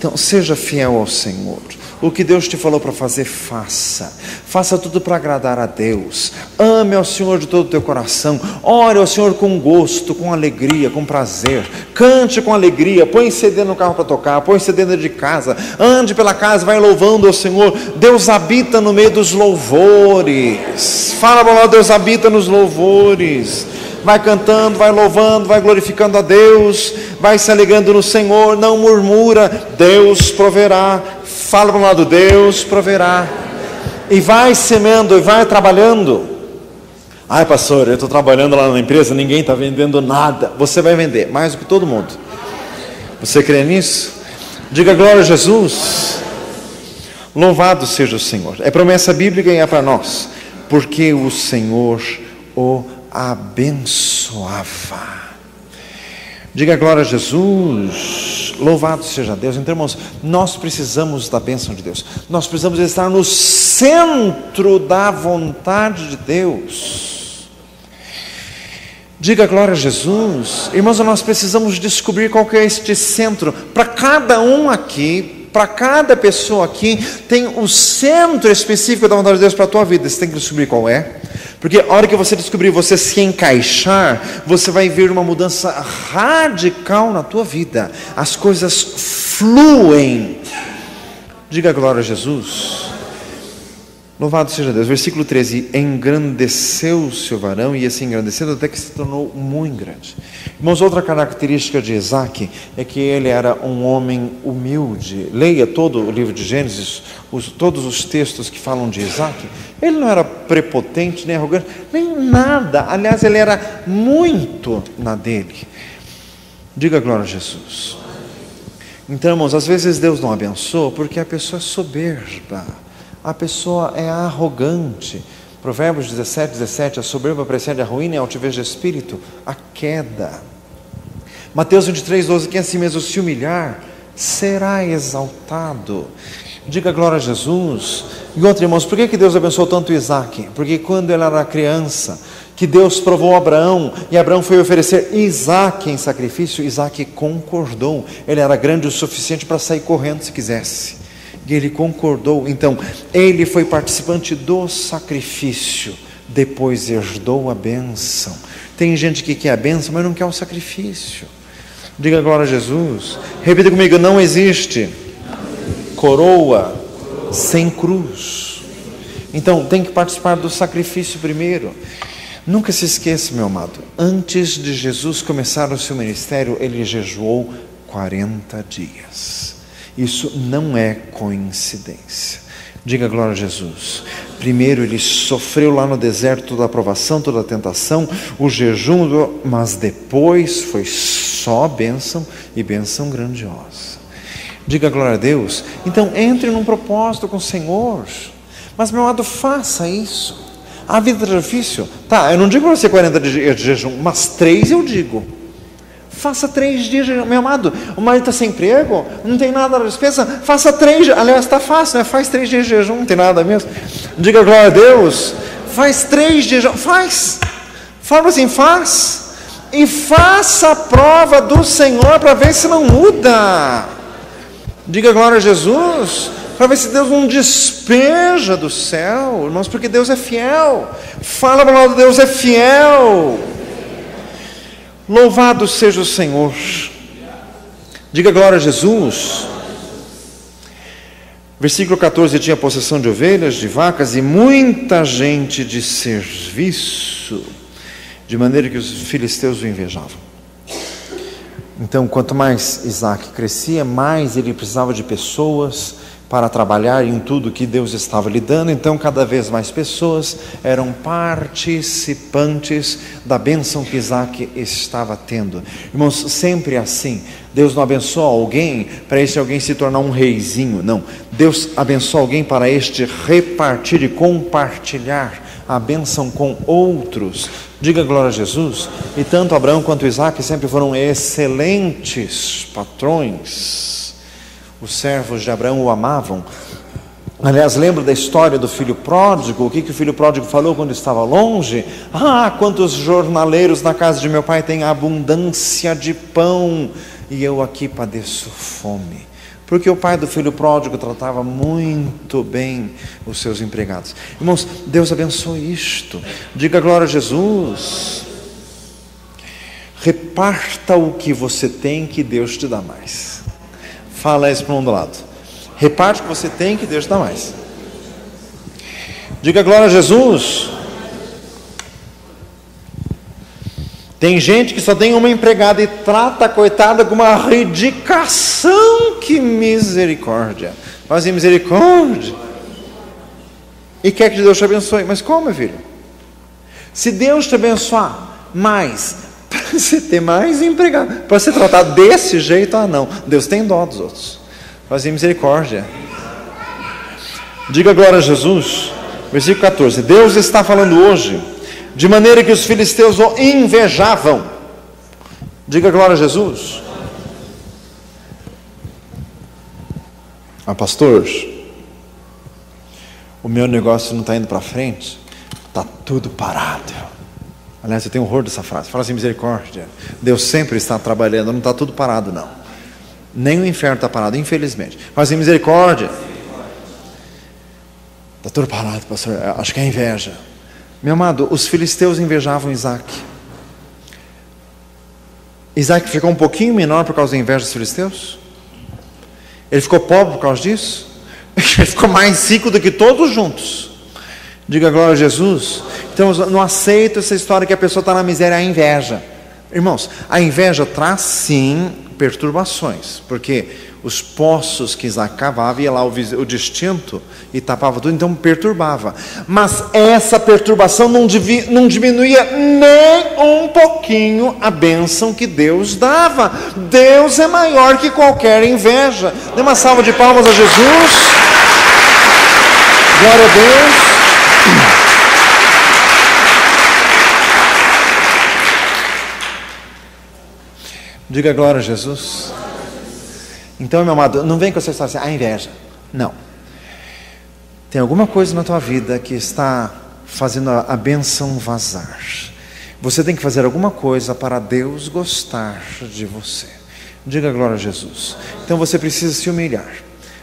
Então, seja fiel ao Senhor. O que Deus te falou para fazer, faça. Faça tudo para agradar a Deus. Ame ao Senhor de todo o teu coração. Ore ao Senhor com gosto, com alegria, com prazer. Cante com alegria. Põe CD no carro para tocar. Põe CD dentro de casa. Ande pela casa, vai louvando ao Senhor. Deus habita no meio dos louvores. Fala para lá, Deus habita nos louvores. Vai cantando, vai louvando, vai glorificando a Deus, vai se alegrando no Senhor, não murmura, Deus proverá. Fala para o lado, Deus proverá. E vai semeando, e vai trabalhando. Ai pastor, eu estou trabalhando lá na empresa, ninguém está vendendo nada. Você vai vender, mais do que todo mundo. Você crê nisso? Diga glória a Jesus. Louvado seja o Senhor. É promessa bíblica e é para nós. Porque o Senhor o abençoava. Diga glória a Jesus. Louvado seja Deus. Então, irmãos, nós precisamos da bênção de Deus. Nós precisamos estar no centro da vontade de Deus. Diga glória a Jesus. Irmãos, nós precisamos descobrir qual que é este centro. Para cada um aqui, para cada pessoa aqui, tem o centro específico da vontade de Deus para a tua vida. Você tem que descobrir qual é. Porque a hora que você descobrir, você se encaixar, você vai ver uma mudança radical na tua vida. As coisas fluem. Diga glória a Jesus. Louvado seja Deus. Versículo 13. Engrandeceu-se o varão, e assim engrandecendo até que se tornou muito grande. Irmãos, outra característica de Isaac é que ele era um homem humilde. Leia todo o livro de Gênesis, todos os textos que falam de Isaac. Ele não era prepotente, nem arrogante, nem nada. Aliás, ele era muito na dele. Diga glória a Jesus. Então, irmãos, às vezes Deus não abençoa porque a pessoa é soberba. A pessoa é arrogante. Provérbios 17, a soberba precede a ruína e a altivez de espírito, a queda. Mateus 23:12, quem assim mesmo se humilhar, será exaltado. Diga glória a Jesus. E outro, irmãos, por que Deus abençoou tanto Isaac? Porque quando ele era criança, que Deus provou Abraão, e Abraão foi oferecer Isaac em sacrifício, Isaac concordou. Ele era grande o suficiente para sair correndo se quisesse. E ele concordou. Então, ele foi participante do sacrifício, depois herdou a bênção. Tem gente que quer a bênção, mas não quer o sacrifício. Diga glória a Jesus. Repita comigo, não existe coroa sem cruz. Então, tem que participar do sacrifício primeiro. Nunca se esqueça, meu amado, antes de Jesus começar o seu ministério, ele jejuou 40 dias. Isso não é coincidência. Diga glória a Jesus. Primeiro ele sofreu lá no deserto toda a provação, toda a tentação, o jejum, mas depois foi só bênção e bênção grandiosa. Diga glória a Deus. Então entre num propósito com o Senhor. Mas meu amado, faça isso. A vida é difícil. Tá, eu não digo para você 40 dias de jejum, mas 3 eu digo. Faça 3 dias de jejum. Meu amado, o marido está sem emprego, não tem nada na despesa, faça 3 dias. Aliás, está fácil, né? Faz 3 dias de jejum, não tem nada mesmo. Diga glória a Deus. Faz 3 dias de jejum. Faz. Fala assim, faz. E faça a prova do Senhor para ver se não muda. Diga glória a Jesus. Para ver se Deus não despeja do céu, irmãos, porque Deus é fiel. Fala para o lado, Deus é fiel. Louvado seja o Senhor. Diga glória a Jesus. Versículo 14, tinha possessão de ovelhas, de vacas e muita gente de serviço, de maneira que os filisteus o invejavam. Então, quanto mais Isaac crescia, mais ele precisava de pessoas para trabalhar em tudo que Deus estava lhe dando. Então cada vez mais pessoas eram participantes da bênção que Isaac estava tendo. Irmãos, sempre assim, Deus não abençoa alguém para este alguém se tornar um reizinho, não. Deus abençoa alguém para este repartir e compartilhar a bênção com outros. Diga glória a Jesus. E tanto Abraão quanto Isaac sempre foram excelentes patrões. Os servos de Abraão o amavam. Aliás, lembra da história do filho pródigo? O que o filho pródigo falou quando estava longe? Ah, quantos jornaleiros na casa de meu pai têm abundância de pão, e eu aqui padeço fome. Porque o pai do filho pródigo tratava muito bem os seus empregados. Irmãos, Deus abençoe isto. Diga glória a Jesus. Reparta o que você tem, que Deus te dá mais. Fala isso para um do lado. Reparte o que você tem, que Deus te dá mais. Diga glória a Jesus. Tem gente que só tem uma empregada e trata a coitada com uma dedicação. Que misericórdia. Faz misericórdia. E quer que Deus te abençoe. Mas como, meu filho? Se Deus te abençoar mais, para você ter mais empregado, para você tratar desse jeito, não. Deus tem dó dos outros. Faz misericórdia. Diga glória a Jesus. Versículo 14. Deus está falando hoje, de maneira que os filisteus o invejavam. Diga glória a Jesus. Pastor, o meu negócio não está indo para frente, está tudo parado. Aliás, eu tenho horror dessa frase. Fala assim, misericórdia. Deus sempre está trabalhando, não está tudo parado, não. Nem o inferno está parado, infelizmente. Fala assim, misericórdia. Está tudo parado, pastor. Acho que é inveja. Meu amado, os filisteus invejavam Isaac. Isaac ficou um pouquinho menor por causa da inveja dos filisteus? Ele ficou pobre por causa disso? Ele ficou mais rico do que todos juntos. Diga glória a Jesus. Então, não aceito essa história que a pessoa está na miséria, a inveja. Irmãos, a inveja traz sim perturbações, porque os poços que Isaac cavava, ia lá o distinto e tapava tudo, então perturbava. Mas essa perturbação não diminuía nem um pouquinho a bênção que Deus dava. Deus é maior que qualquer inveja. Dê uma salva de palmas a Jesus. Glória a Deus. Diga glória a Jesus. Então, meu amado, não vem com essa história assim, a inveja. Não. Tem alguma coisa na tua vida que está fazendo a bênção vazar. Você tem que fazer alguma coisa para Deus gostar de você. Diga glória a Jesus. Então você precisa se humilhar.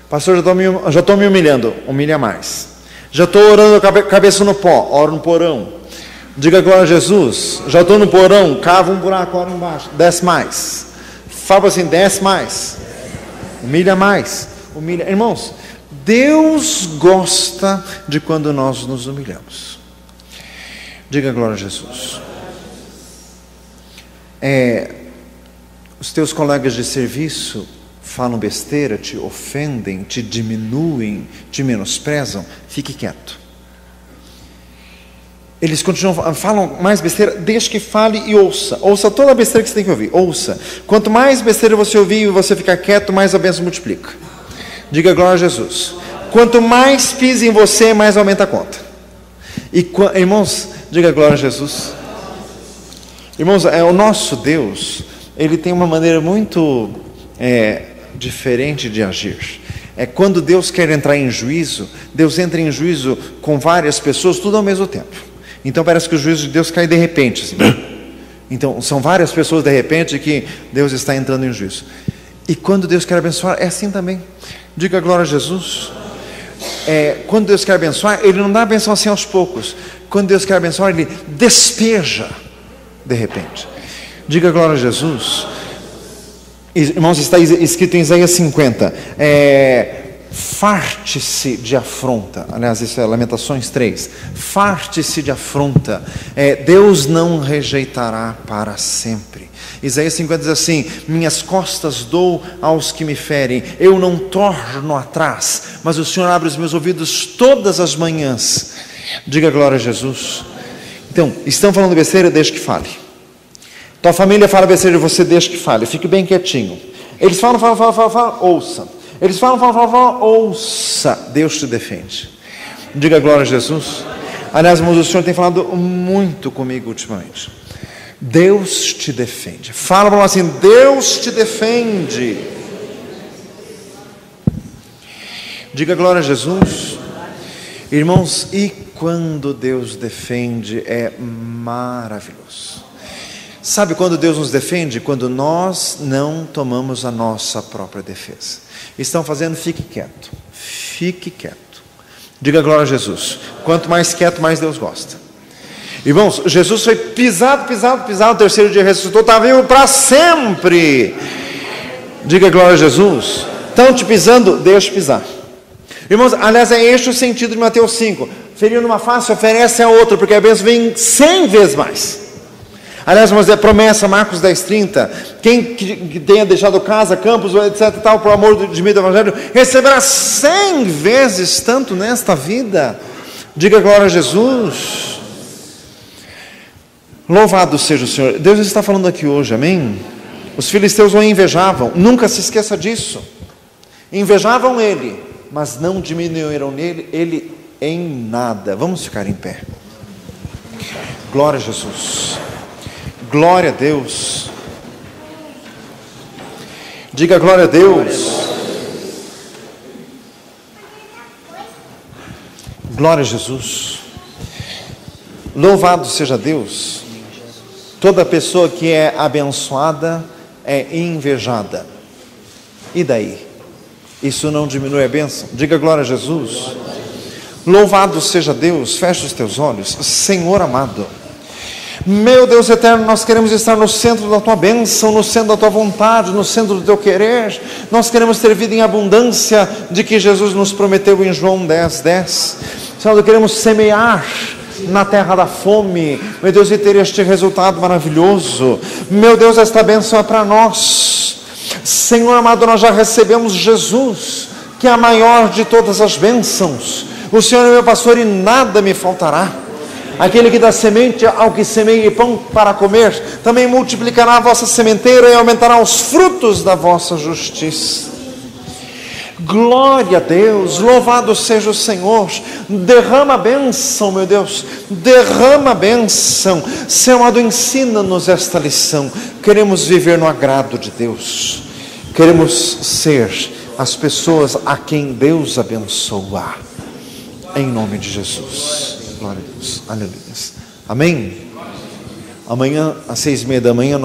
Pastor, já estou me humilhando. Humilha mais. Já estou orando cabeça no pó. Oro no porão. Diga glória a Jesus. Já estou no porão. Cava um buraco, ora embaixo. Desce mais. Fala assim, desce mais. Humilha mais. Humilha. Irmãos, Deus gosta de quando nós nos humilhamos. Diga glória a Jesus. Os teus colegas de serviço falam besteira, te ofendem, te diminuem, te menosprezam, fique quieto. Eles continuam, falam mais besteira, deixe que fale e ouça. Ouça toda a besteira que você tem que ouvir, ouça. Quanto mais besteira você ouvir e você ficar quieto, mais a bênção multiplica. Diga glória a Jesus. Quanto mais pise em você, mais aumenta a conta. Irmãos, diga glória a Jesus. Irmãos, o nosso Deus, Ele tem uma maneira muito diferente de agir. Quando Deus quer entrar em juízo, Deus entra em juízo com várias pessoas, tudo ao mesmo tempo. Então parece que o juízo de Deus cai de repente, assim. Então são várias pessoas de repente que Deus está entrando em juízo. E quando Deus quer abençoar, é assim também. Diga glória a Jesus. Quando Deus quer abençoar, Ele não dá a benção assim aos poucos. Quando Deus quer abençoar, Ele despeja de repente. Diga glória a Jesus. Irmãos, está escrito em Isaías 50. Farte-se de afronta. Aliás, isso é Lamentações 3. Farte-se de afronta. Deus não rejeitará para sempre. Isaías 50 diz assim: minhas costas dou aos que me ferem, eu não torno atrás, mas o Senhor abre os meus ouvidos todas as manhãs. Diga glória a Jesus. Então, estão falando besteira, deixa que fale. Tua família fala besteira de você, deixa que fale. Fique bem quietinho. Eles falam, ouça. Eles falam, ouça. Deus te defende. Diga glória a Jesus. Aliás, irmãos, o Senhor tem falado muito comigo ultimamente. Deus te defende. Fala para nós assim: Deus te defende. Diga glória a Jesus. Irmãos, e quando Deus defende é maravilhoso. Sabe quando Deus nos defende? Quando nós não tomamos a nossa própria defesa. Estão fazendo, fique quieto. Fique quieto. Diga glória a Jesus. Quanto mais quieto, mais Deus gosta. Irmãos, Jesus foi pisado, no terceiro dia ressuscitou, está vivo para sempre. Diga glória a Jesus. Estão te pisando, deixa pisar. Irmãos, aliás, é este o sentido de Mateus 5. Ferindo uma face, oferece a outra, porque a bênção vem 100 vezes mais. Aliás, mas é promessa, Marcos 10:30. Quem que tenha deixado casa, campos, etc, tal, por amor de mim do Evangelho, receberá 100 vezes tanto nesta vida. Diga glória a Jesus. Louvado seja o Senhor. Deus está falando aqui hoje, amém? Os filisteus o invejavam, nunca se esqueça disso. Invejavam ele, mas não diminuíram ele em nada. Vamos ficar em pé. Glória a Jesus. Glória a Deus. Diga glória a Deus. Glória a Jesus. Louvado seja Deus. Toda pessoa que é abençoada é invejada. E daí? Isso não diminui a bênção? Diga glória a Jesus. Louvado seja Deus. Feche os teus olhos. Senhor amado, meu Deus eterno, nós queremos estar no centro da tua bênção, no centro da tua vontade, no centro do teu querer. Nós queremos ter vida em abundância, de que Jesus nos prometeu em João 10:10. Senhor, queremos semear na terra da fome, meu Deus, e ter este resultado maravilhoso. Meu Deus, esta bênção é para nós. Senhor amado, nós já recebemos Jesus, que é a maior de todas as bênçãos. O Senhor é meu pastor e nada me faltará. Aquele que dá semente ao que semeia e pão para comer, também multiplicará a vossa sementeira e aumentará os frutos da vossa justiça. Glória a Deus, louvado seja o Senhor. Derrama a bênção, meu Deus, derrama a bênção. Senhor amado, ensina-nos esta lição. Queremos viver no agrado de Deus, queremos ser as pessoas a quem Deus abençoa, em nome de Jesus. Glória a Deus, aleluia. Amém? Amanhã às 6:30 da manhã